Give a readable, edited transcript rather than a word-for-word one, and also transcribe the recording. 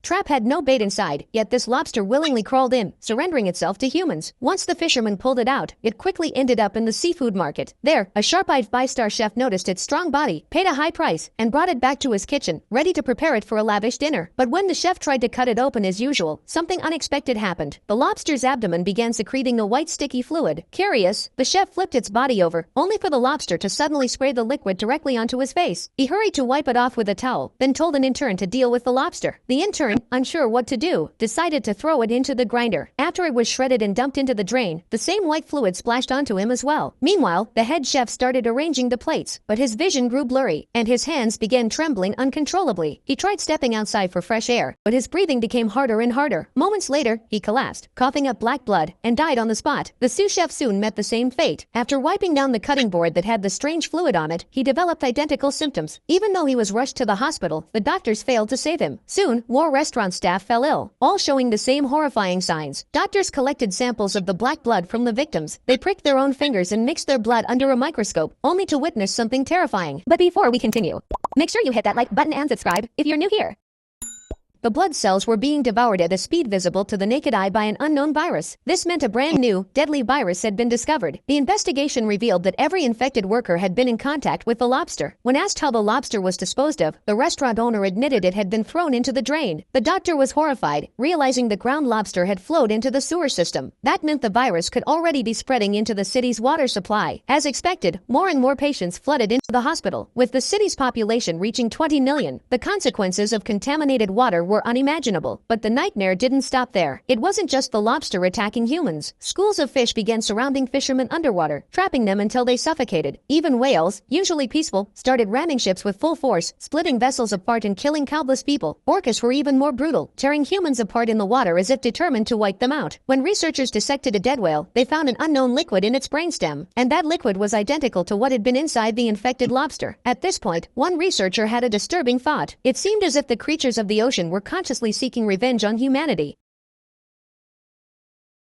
trap had no bait inside, yet this lobster willingly crawled in, surrendering itself to humans. Once the fisherman pulled it out, it quickly ended up in the seafood market. There, a sharp-eyed five-star chef noticed its strong body, paid a high price, and brought it back to his kitchen, ready to prepare it for a lavish dinner. But when the chef tried to cut it open as usual, something unexpected happened. The lobster's abdomen began secreting a white sticky fluid. Curious, the chef flipped its body over, only for the lobster to suddenly spray the liquid directly onto his face. He hurried to wipe it off with a towel, then told an intern to deal with the lobster. The intern, unsure what to do, decided to throw it into the grinder. After it was shredded and dumped into the drain, the same white fluid splashed onto him as well. Meanwhile, the head chef started arranging the plates, but his vision grew blurry, and his hands began trembling uncontrollably. He tried stepping outside for fresh air, but his breathing became harder and harder. Moments later, he collapsed, coughing up black blood, and died on the spot. The sous chef soon met the same fate. After wiping down the cutting board that had the strange fluid on it, he developed identical symptoms. Even though he was rushed to the hospital, the doctors failed to save him. Soon, more restaurant staff fell ill, all showing the same horrifying signs. Doctors collected samples of the black blood from the victims. They pricked their own fingers and mixed their blood under a microscope, only to witness something terrifying. But before we continue, make sure you hit that like button and subscribe if you're new here. The blood cells were being devoured at a speed visible to the naked eye by an unknown virus. This meant a brand new, deadly virus had been discovered. The investigation revealed that every infected worker had been in contact with the lobster. When asked how the lobster was disposed of, the restaurant owner admitted it had been thrown into the drain. The doctor was horrified, realizing the ground lobster had flowed into the sewer system. That meant the virus could already be spreading into the city's water supply. As expected, more and more patients flooded into the hospital. With the city's population reaching 20 million, the consequences of contaminated water were unimaginable. But the nightmare didn't stop there. It wasn't just the lobster attacking humans. Schools of fish began surrounding fishermen underwater, trapping them until they suffocated. Even whales, usually peaceful, started ramming ships with full force, splitting vessels apart and killing countless people. Orcas were even more brutal, tearing humans apart in the water as if determined to wipe them out. When researchers dissected a dead whale, they found an unknown liquid in its brainstem, and that liquid was identical to what had been inside the infected lobster. At this point, one researcher had a disturbing thought. It seemed as if the creatures of the ocean were consciously seeking revenge on humanity.